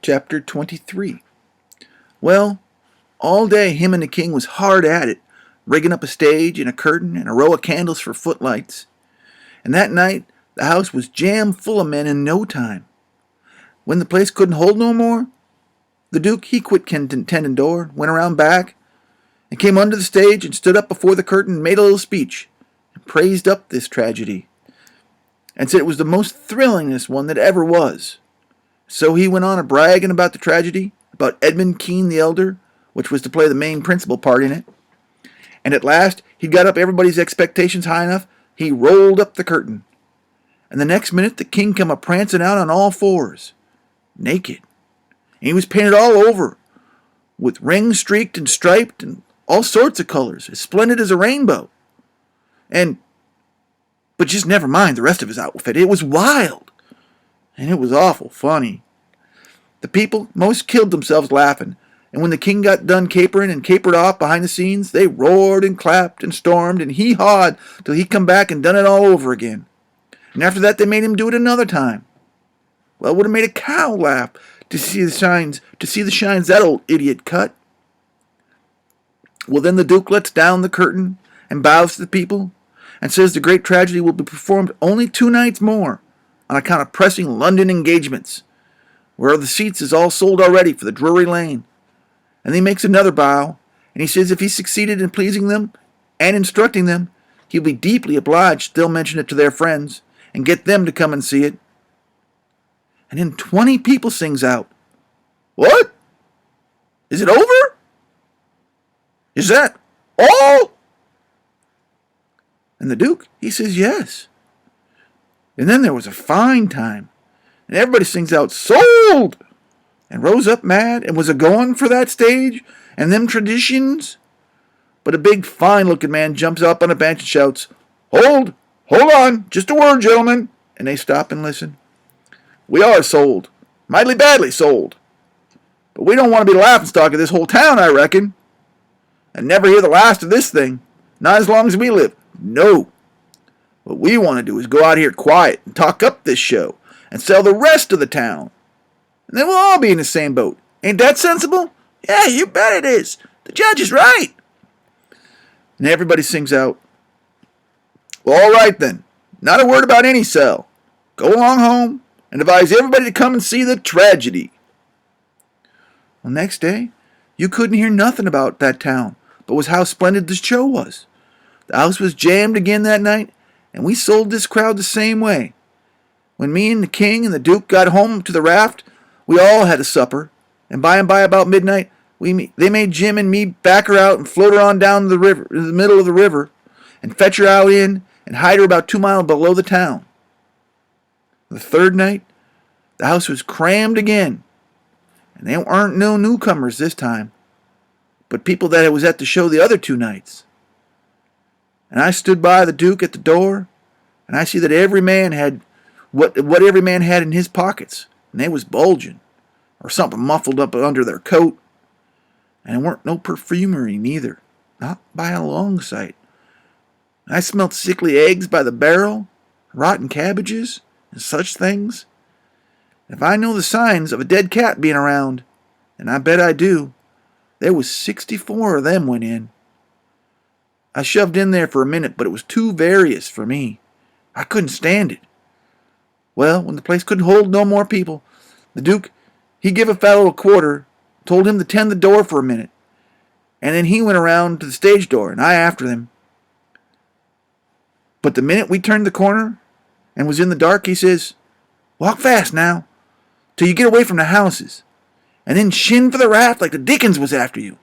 Chapter 23. Well, all day him and the king was hard at it, rigging up a stage and a curtain and a row of candles for footlights. And that night the house was jammed full of men in no time. When the place couldn't hold no more, the Duke he quit tending door, went around back, and came under the stage and stood up before the curtain and made a little speech, and praised up this tragedy, and said it was the most thrillingest one that ever was. So he went on a bragging about the tragedy, about Edmund Kean the Elder, which was to play the main principal part in it. And at last he got up everybody's expectations high enough, he rolled up the curtain. And the next minute the king come a-prancing out on all fours, naked. And he was painted all over, with rings streaked and striped and all sorts of colors, as splendid as a rainbow. But just never mind the rest of his outfit. It was wild. And it was awful funny. The people most killed themselves laughing, and when the king got done capering and capered off behind the scenes, they roared and clapped and stormed and hee-hawed till he come back and done it all over again. And after that they made him do it another time. Well, it would have made a cow laugh to see the shines that old idiot cut. Well, then the Duke lets down the curtain and bows to the people and says the great tragedy will be performed only 2 nights more, on account of pressing London engagements, where the seats is all sold already for the Drury Lane. And he makes another bow, and he says if he succeeded in pleasing them and instructing them, he'll be deeply obliged to still mention it to their friends and get them to come and see it. And then 20 people sings out, "What? Is it over? Is that all?" And the Duke, he says yes. And then there was a fine time, and everybody sings out, "Sold!" and rose up mad, and was a-going for that stage, and them traditions. But a big, fine-looking man jumps up on a bench and shouts, Hold on, just a word, gentlemen." And they stop and listen. "We are sold, mightily badly sold. But we don't want to be the laughing-stock of this whole town, I reckon. And never hear the last of this thing, not as long as we live. No. What we want to do is go out here quiet and talk up this show and sell the rest of the town. And then we'll all be in the same boat. Ain't that sensible? Yeah, you bet it is. The judge is right." And everybody sings out, "Well, all right then. Not a word about any sell. Go along home and advise everybody to come and see the tragedy." Well, next day, you couldn't hear nothing about that town, but was how splendid the show was. The house was jammed again that night, and we sold this crowd the same way. When me and the king and the Duke got home to the raft, we all had a supper, and by about midnight, they made Jim and me back her out and float her on down to the river, in the middle of the river, and fetch her out in and hide her about 2 miles below the town. The third night, the house was crammed again, and there weren't no newcomers this time, but people that was at the show the other 2 nights. And I stood by the Duke at the door, and I see that every man had what every man had in his pockets, and they was bulging, or something muffled up under their coat. And there weren't no perfumery neither, not by a long sight. And I smelt sickly eggs by the barrel, rotten cabbages, and such things. If I know the signs of a dead cat being around, and I bet I do, there was 64 of them went in. I shoved in there for a minute, but it was too various for me. I couldn't stand it. Well, when the place couldn't hold no more people, the Duke, he give a fellow a quarter, told him to tend the door for a minute, and then he went around to the stage door, and I after him. But the minute we turned the corner and was in the dark, he says, "Walk fast now, till you get away from the houses, and then shin for the raft like the Dickens was after you."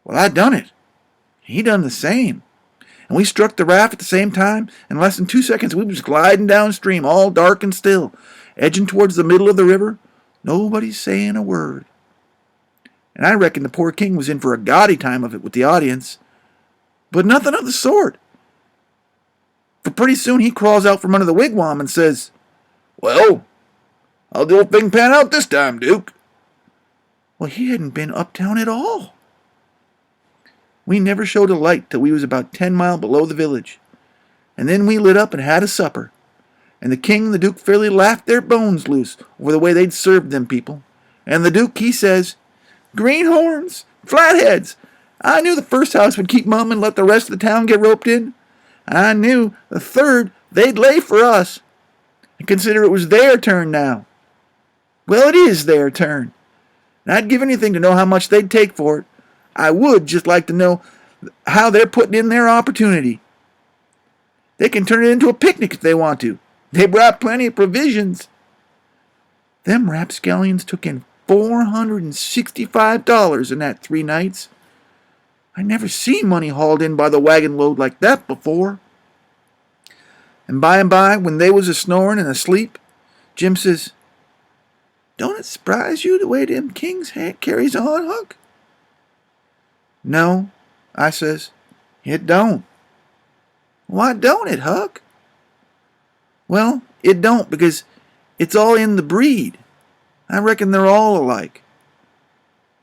Well, I done it. He done the same. And we struck the raft at the same time. In less than 2 seconds, we was gliding downstream, all dark and still, edging towards the middle of the river, nobody saying a word. And I reckon the poor king was in for a gaudy time of it with the audience. But nothing of the sort. For pretty soon he crawls out from under the wigwam and says, "Well, how'd the old thing pan out this time, Duke?" Well, he hadn't been uptown at all. We never showed a light till we was about 10 miles below the village. And then we lit up and had a supper. And the king and the Duke fairly laughed their bones loose over the way they'd served them people. And the Duke, he says, "Greenhorns, flatheads. I knew the first house would keep mum and let the rest of the town get roped in. I knew the third they'd lay for us. And consider it was their turn now. Well, it is their turn. And I'd give anything to know how much they'd take for it. I would just like to know how they're putting in their opportunity. They can turn it into a picnic if they want to. They brought plenty of provisions." Them rapscallions took in $465 in that 3 nights. I never seen money hauled in by the wagon load like that before. And by, when they was a-snoring and asleep, Jim says, "Don't it surprise you the way them kings carries on, Huck?" "No," I says, "it don't." "Why don't it, Huck?" "Well, it don't because it's all in the breed. I reckon they're all alike."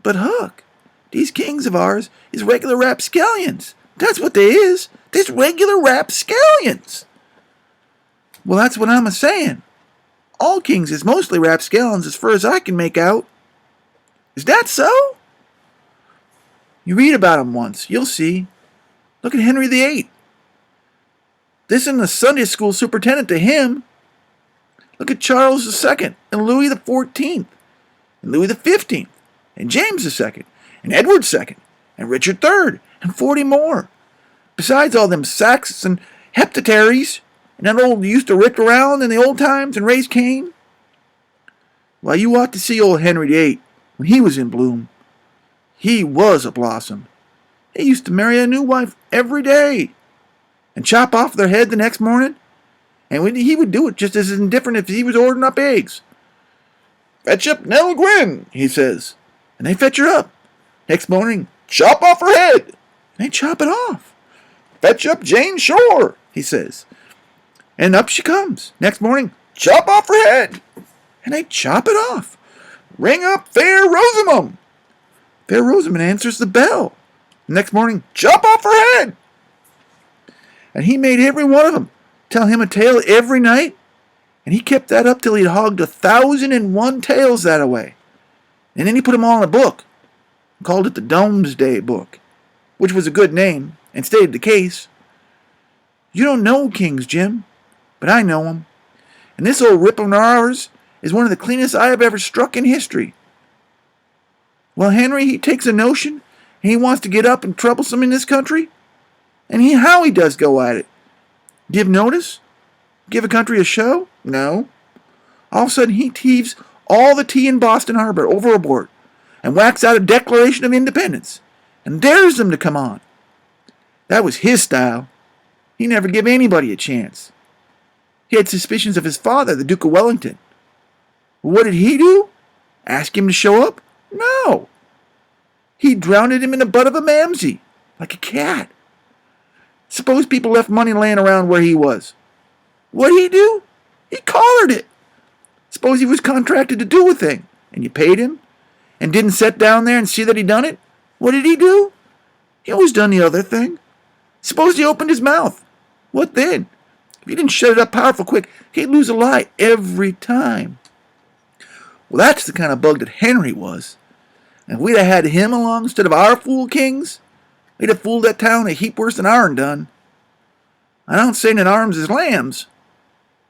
"But, Huck, these kings of ours is regular rapscallions. That's what they is. They's regular rapscallions." "Well, that's what I'm a-saying. All kings is mostly rapscallions as far as I can make out." "Is that so?" "You read about 'em once. You'll see. Look at Henry VIII. This isn't a Sunday school superintendent to him. Look at Charles II and Louis XIV and Louis XV and James II and Edward II and Richard III and 40 more. Besides all them Saxon heptataries and that old used to rick around in the old times and raise Cain. Why, you ought to see old Henry VIII when he was in bloom. He was a blossom. He used to marry a new wife every day and chop off their head the next morning. And he would do it just as indifferent if he was ordering up eggs. 'Fetch up Nell Gwynn,' he says. And they fetch her up. Next morning, chop off her head. And they chop it off. 'Fetch up Jane Shore,' he says. And up she comes. Next morning, chop off her head. And they chop it off. 'Ring up Fair Rosamond.' Fair Rosamond answers the bell. Next morning, chop off her head. And he made every one of them tell him a tale every night, and he kept that up till he'd hogged 1,001 tales that away. And then he put them all in a book, and called it the Domesday Book, which was a good name, and stated the case. You don't know kings, Jim, but I know 'em. And this old rip of ours is one of the cleanest I have ever struck in history. Well, Henry, he takes a notion, and he wants to get up and troublesome in this country, and how he does go at it. Give notice? Give a country a show? No. All of a sudden he heaves all the tea in Boston Harbor overboard and whacks out a Declaration of Independence and dares them to come on. That was his style. He never gave anybody a chance. He had suspicions of his father, the Duke of Wellington. What did he do? Ask him to show up? No. He drowned him in the butt of a Mamsie, like a cat. Suppose people left money laying around where he was. What'd he do? He collared it. Suppose he was contracted to do a thing, and you paid him, and didn't sit down there and see that he done it. What did he do? He always done the other thing. Suppose he opened his mouth. What then? If he didn't shut it up powerful quick, he'd lose a lie every time. Well, that's the kind of bug that Henry was. And if we'd have had him along instead of our fool kings, they'd have fooled that town a heap worse than ourn done. I don't say that arms is lambs,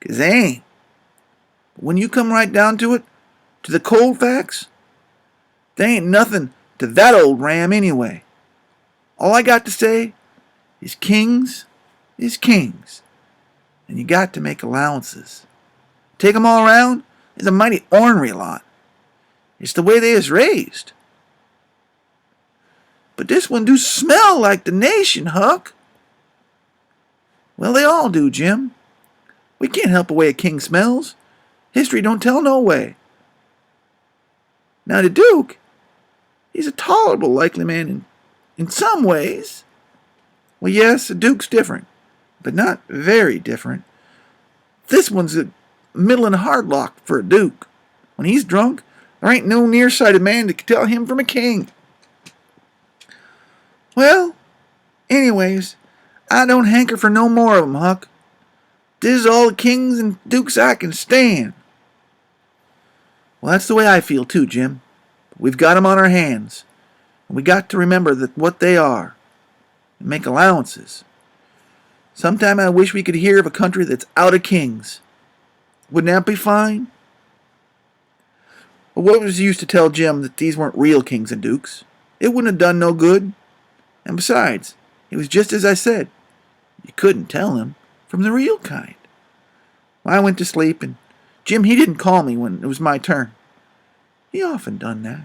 'cause they ain't. But when you come right down to it, to the cold facts, they ain't nothing to that old ram anyway. All I got to say is kings is kings, and you got to make allowances. Take 'em all around, is a mighty ornery lot. It's the way they is raised. But this one do smell like the nation, Huck. Well, they all do, Jim. We can't help the way a king smells. History don't tell no way. Now the Duke, he's a tolerable likely man in some ways. Well, yes, the Duke's different, but not very different. This one's a middling hardlock for a Duke. When he's drunk, there ain't no nearsighted man that can tell him from a king. Well, anyways, I don't hanker for no more of 'em, Huck. This is all the kings and dukes I can stand. Well, that's the way I feel too, Jim. We've got 'em on our hands, and we got to remember that what they are and make allowances. Sometime I wish we could hear of a country that's out of kings. Wouldn't that be fine? But what was the use to tell Jim that these weren't real kings and dukes? It wouldn't have done no good. And besides, it was just as I said. You couldn't tell him from the real kind. Well, I went to sleep, and Jim, he didn't call me when it was my turn. He often done that.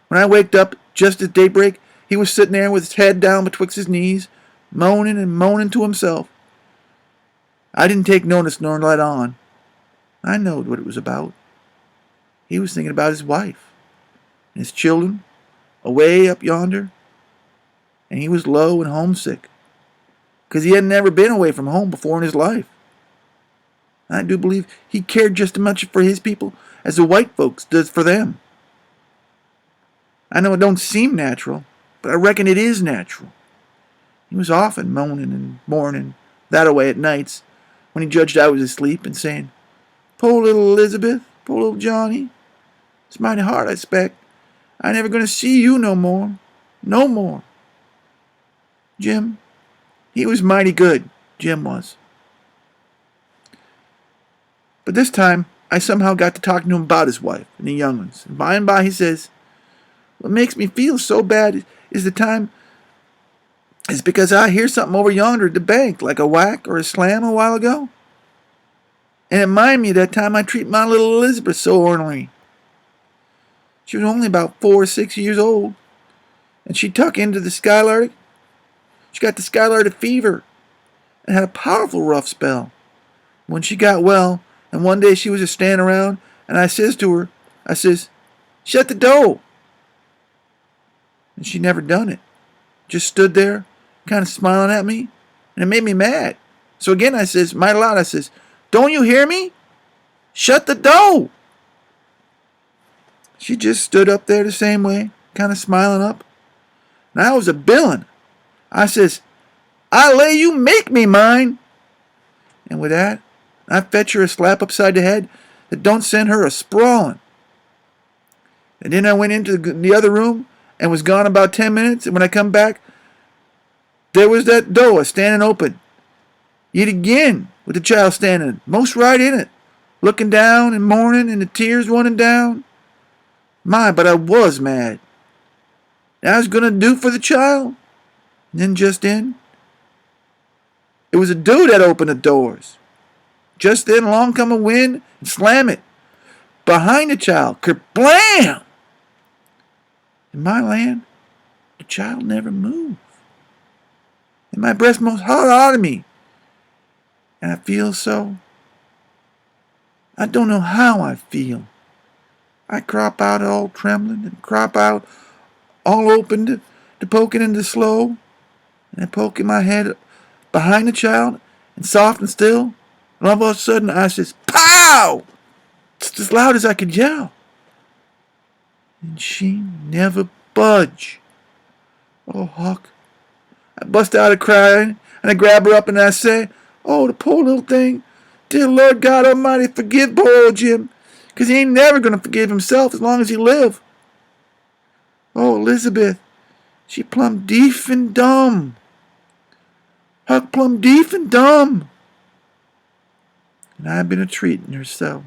When I waked up just at daybreak, he was sitting there with his head down betwixt his knees, moaning and moaning to himself. I didn't take notice nor let on. I knowed what it was about. He was thinking about his wife and his children away up yonder, and he was low and homesick because he had never been away from home before in his life. I do believe he cared just as much for his people as the white folks does for them. I know it don't seem natural, but I reckon it is natural. He was often moaning and mourning that away at nights when he judged I was asleep and saying, "Poor little Elizabeth, poor little Johnny. It's mighty hard, I expect. I ain't never going to see you no more. No more." Jim, he was mighty good, Jim was. But this time, I somehow got to talking to him about his wife and the young ones. And by he says, "What makes me feel so bad is because I hear something over yonder at the bank, like a whack or a slam a while ago. And it reminded me of that time I treated my little Elizabeth so ornery. She was only about 4 or 6 years old, and she tuck into the skylartic. She got the skylartic fever and had a powerful rough spell. When she got well, and one day she was just standing around, and I says to her, I says, 'Shut the door.' And she never done it. Just stood there, kind of smiling at me, and it made me mad. So again I says, mighty loud, I says, 'Don't you hear me? Shut the door.' She just stood up there the same way, kind of smiling up. And I was a billin'. I says, 'I lay you make me mine.' And with that, I fetch her a slap upside the head that don't send her a sprawling. And then I went into the other room and was gone about 10 minutes. And when I come back, there was that door standing open. Yet again, with the child standing most right in it, looking down and mourning and the tears running down. My, but I was mad. And I was going to do for the child. And then just then, it was a dude that opened the doors. Just then along come a wind and slam it behind the child. Kerblam! In my land, the child never moved. And my breast most hot out of me. And I feel so. I don't know how I feel. I crop out all trembling and crop out all open to poking into slow. And I poke in my head behind the child and soft and still. And all of a sudden I says, "Pow!" Just as loud as I could yell. And she never budge. Oh, Huck. I bust out a crying and I grab her up and I say, "Oh, the poor little thing. Dear Lord God Almighty, forgive poor old Jim, 'cause he ain't never going to forgive himself as long as he live. Oh, Elizabeth, she plumb deaf and dumb. Huck plumb deaf and dumb." And I've been a treating her so.